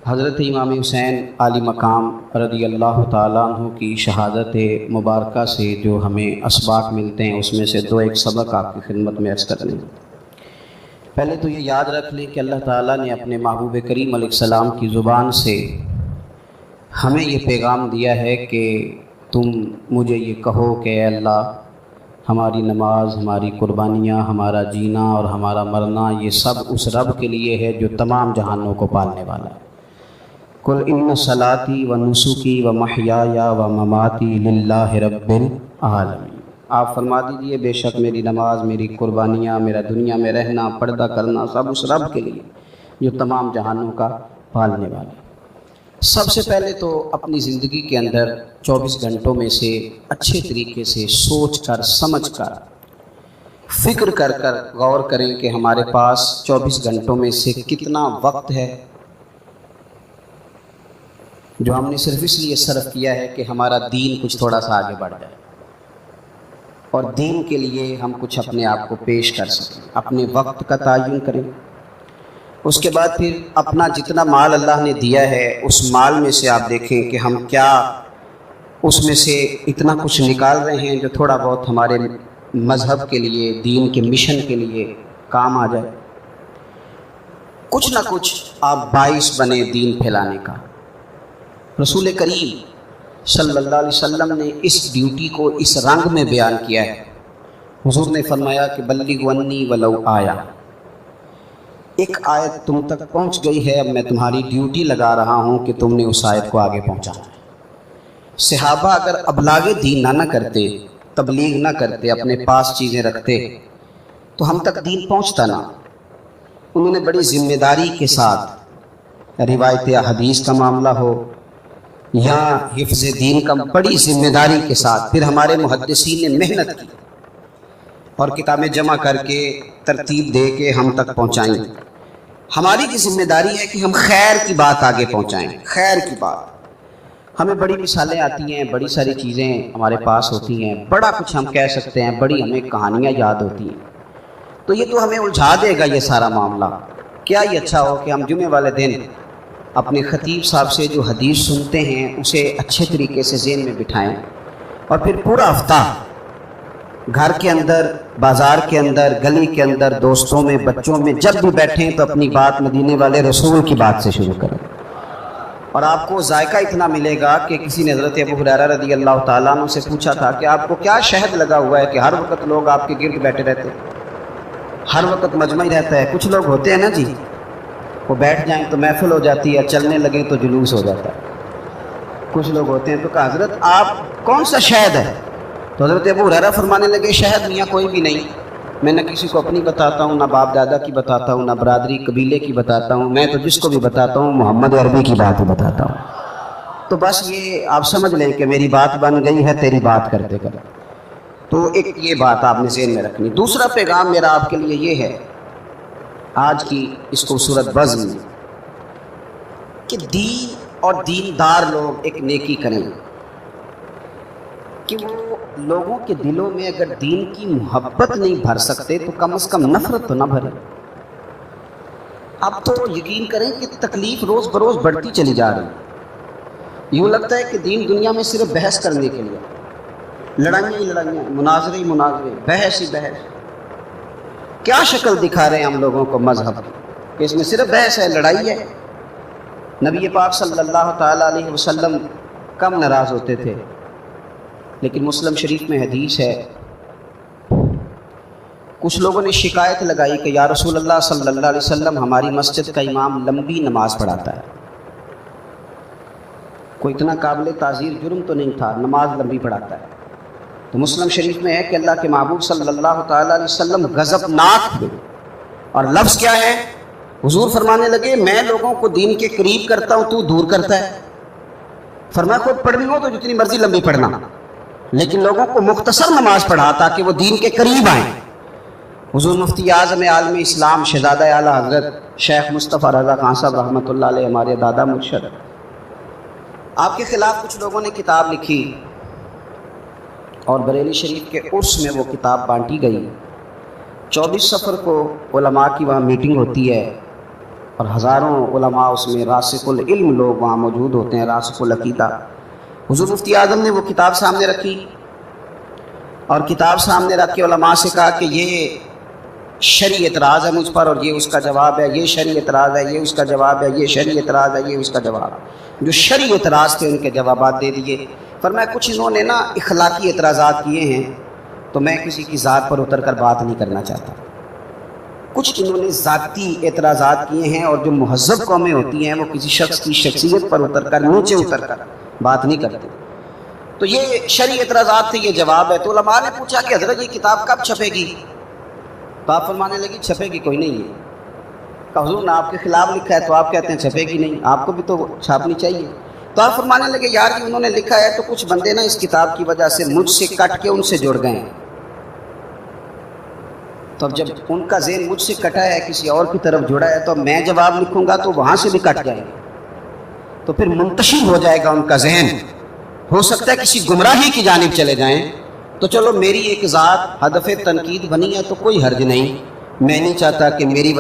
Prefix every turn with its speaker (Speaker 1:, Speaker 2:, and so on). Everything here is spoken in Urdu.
Speaker 1: حضرت امام حسین عالی مقام رضی اللہ تعالیٰ عنہ کی شہادت مبارکہ سے جو ہمیں اسباق ملتے ہیں اس میں سے دو ایک سبق آپ کی خدمت میں عرض کر لیں۔ پہلے تو یہ یاد رکھ لیں کہ اللہ تعالیٰ نے اپنے محبوب کریم علیہ السلام کی زبان سے ہمیں یہ پیغام دیا ہے کہ تم مجھے یہ کہو کہ اے اللہ، ہماری نماز، ہماری قربانیاں، ہمارا جینا اور ہمارا مرنا یہ سب اس رب کے لیے ہے جو تمام جہانوں کو پالنے والا ہے۔ قل ان صلاتی و نسکی و محیایا و مماتی للہ رب العالمین۔ آپ فرما دیجئے بے شک میری نماز، میری قربانیاں، میرا دنیا میں رہنا، پردہ کرنا سب اس رب کے لیے جو تمام جہانوں کا پالنے والا ہے۔ سب سے پہلے تو اپنی زندگی کے اندر 24 گھنٹوں میں سے اچھے طریقے سے سوچ کر، سمجھ کر، فکر کر غور کریں کہ ہمارے پاس 24 گھنٹوں میں سے کتنا وقت ہے جو ہم نے صرف اس لیے صرف کیا ہے کہ ہمارا دین کچھ تھوڑا سا آگے بڑھ جائے اور دین کے لیے ہم کچھ اپنے آپ کو پیش کر سکیں۔ اپنے وقت کا تعین کریں، اس کے بعد پھر اپنا جتنا مال اللہ نے دیا ہے اس مال میں سے آپ دیکھیں کہ ہم کیا اس میں سے اتنا کچھ نکال رہے ہیں جو تھوڑا بہت ہمارے مذہب کے لیے، دین کے مشن کے لیے کام آ جائے۔ کچھ نہ کچھ آپ باعث بنے دین پھیلانے کا۔ رسول کریم صلی اللہ علیہ وسلم نے اس ڈیوٹی کو اس رنگ میں بیان کیا ہے۔ حضور نے فرمایا کہ بلغوا عنی ولو آیا، ایک آیت تم تک پہنچ گئی ہے، اب میں تمہاری ڈیوٹی لگا رہا ہوں کہ تم نے اس آیت کو آگے پہنچانا ہے۔ صحابہ اگر ابلاغ دین نہ کرتے، تبلیغ نہ کرتے، اپنے پاس چیزیں رکھتے تو ہم تک دین پہنچتا نہ۔ انہوں نے بڑی ذمہ داری کے ساتھ، روایت حدیث کا معاملہ ہو یا حفظ دین کا، بڑی ذمہ داری کے ساتھ پھر ہمارے محدثین نے محنت کی اور کتابیں جمع کر کے ترتیب دے کے ہم تک پہنچائیں۔ ہماری کی ذمہ داری ہے کہ ہم خیر کی بات آگے پہنچائیں، خیر کی بات۔ ہمیں بڑی مثالیں آتی ہیں، بڑی ساری چیزیں ہمارے پاس ہوتی ہیں، بڑا کچھ ہم کہہ سکتے ہیں، بڑی ہمیں کہانیاں یاد ہوتی ہیں، تو یہ تو ہمیں الجھا دے گا یہ سارا معاملہ۔ کیا یہ اچھا ہو کہ ہم جمعے والے دن اپنے خطیب صاحب سے جو حدیث سنتے ہیں اسے اچھے طریقے سے ذہن میں بٹھائیں اور پھر پورا ہفتہ گھر کے اندر، بازار کے اندر، گلی کے اندر، دوستوں میں، بچوں میں جب بھی بیٹھیں تو اپنی بات مدینے والے رسول کی بات سے شروع کریں۔ اور آپ کو ذائقہ اتنا ملے گا کہ کسی نے حضرت ابو ہریرہ رضی اللہ تعالیٰ عنہ سے پوچھا تھا کہ آپ کو کیا شہد لگا ہوا ہے کہ ہر وقت لوگ آپ کے گرد بیٹھے رہتے، ہر وقت مجمع ہی رہتا ہے؟ کچھ لوگ ہوتے ہیں نا جی، وہ بیٹھ جائیں تو محفل ہو جاتی ہے، چلنے لگیں تو جلوس ہو جاتا ہے۔ کچھ لوگ ہوتے ہیں، تو کہا حضرت آپ کون سا شہد ہے؟ تو حضرت ابو ہریرہ فرمانے لگے شہد میاں کوئی بھی نہیں، میں نہ کسی کو اپنی بتاتا ہوں، نہ باپ دادا کی بتاتا ہوں، نہ برادری قبیلے کی بتاتا ہوں، میں تو جس کو بھی بتاتا ہوں محمد عربی کی بات ہی بتاتا ہوں۔ تو بس یہ آپ سمجھ لیں کہ میری بات بن گئی ہے تیری بات کرتے کرتے۔ تو ایک یہ بات آپ نے ذہن میں رکھنی۔ دوسرا پیغام میرا آپ کے لیے یہ ہے آج کی اس خوبصورت بزم میں کہ دین اور دیندار لوگ ایک نیکی کریں کہ وہ لوگوں کے دلوں میں اگر دین کی محبت نہیں بھر سکتے تو کم از کم نفرت تو نہ بھریں۔ اب تو یقین کریں کہ تکلیف روز بروز بڑھتی چلی جا رہی ہے۔ یوں لگتا ہے کہ دین دنیا میں صرف بحث کرنے کے لیے، لڑائیاں ہی لڑائیاں، مناظرے ہی مناظرے، بحث ہی بحث۔ کیا شکل دکھا رہے ہیں ہم لوگوں کو مذہب کی کہ اس میں صرف بحث ہے، لڑائی ہے۔ نبی پاک صلی اللہ تعالیٰ علیہ وسلم کم ناراض ہوتے تھے، لیکن مسلم شریف میں حدیث ہے، کچھ لوگوں نے شکایت لگائی کہ یا رسول اللہ صلی اللہ علیہ وسلم ہماری مسجد کا امام لمبی نماز پڑھاتا ہے۔ کوئی اتنا قابل تعزیر جرم تو نہیں تھا، نماز لمبی پڑھاتا ہے۔ تو مسلم شریف میں ہے کہ اللہ کے محبوب صلی اللہ تعالیٰ علیہ وسلم غضبناک ہوئے، اور لفظ کیا ہے؟ حضور فرمانے لگے میں لوگوں کو دین کے قریب کرتا ہوں، تو دور کرتا ہے۔ فرمایا خود پڑھنی ہو تو جتنی مرضی لمبی پڑھنا، لیکن لوگوں کو مختصر نماز پڑھا تاکہ وہ دین کے قریب آئیں۔ حضور مفتی اعظم عالم اسلام شہزادہ اعلیٰ حضرت شیخ مصطفیٰ رضا خان صاحب رحمۃ اللہ علیہ، ہمارے دادا مرشد، آپ کے خلاف کچھ لوگوں نے کتاب لکھی اور بریلی شریف کے عرس میں وہ کتاب بانٹی گئی۔ 24 صفر کو علماء کی وہاں میٹنگ ہوتی ہے، اور ہزاروں علماء اس میں راسخ العلم لوگ وہاں موجود ہوتے ہیں، راسخ العقیدہ۔ حضور مفتی اعظم نے وہ کتاب سامنے رکھی اور کتاب سامنے رکھ کے علماء سے کہا کہ یہ شرعی اعتراض ہے مجھ پر اور یہ اس کا جواب ہے، یہ شرعی اعتراض ہے، یہ اس کا جواب ہے، یہ شرعی اعتراض ہے، یہ اس کا جواب ہے۔ جو شرعی اعتراض تھے ان کے جوابات دے دیے۔ فرمایا کچھ انہوں نے نا اخلاقی اعتراضات کیے ہیں تو میں کسی کی ذات پر اتر کر بات نہیں کرنا چاہتا۔ کچھ انہوں نے ذاتی اعتراضات کیے ہیں، اور جو مہذب قومیں ہوتی ہیں وہ کسی شخص کی شخصیت پر اتر کر، نیچے اتر کر بات نہیں کرتے۔ تو یہ شرعی اعتراضات تھے، یہ جواب ہے۔ تو علماء نے پوچھا کہ حضرت یہ کتاب کب چھپے گی؟ تو آپ فرمانے لگی چھپے گی کوئی نہیں ہے۔ کہ حضور نے آپ کے خلاف لکھا ہے تو آپ کہتے ہیں چھپے گی نہیں، آپ کو بھی تو چھاپنی چاہیے۔ تو آپ فرمانے لگے یار یہ انہوں نے لکھا ہے تو کچھ بندے نا اس کتاب کی وجہ سے مجھ سے کٹ کے ان سے جڑ گئے ہیں، تو اب جب ان کا ذہن مجھ سے کٹا ہے، کسی اور کی طرف جڑا ہے، تو میں جواب لکھوں گا تو وہاں سے بھی کٹ جائیں گے، تو پھر منتشر ہو جائے گا ان کا ذہن، ہو سکتا ہے کسی گمراہی کی جانب چلے جائیں۔ تو چلو میری ایک ذات ہدف تنقید بنی ہے تو کوئی حرج نہیں، میں نہیں چاہتا کہ میری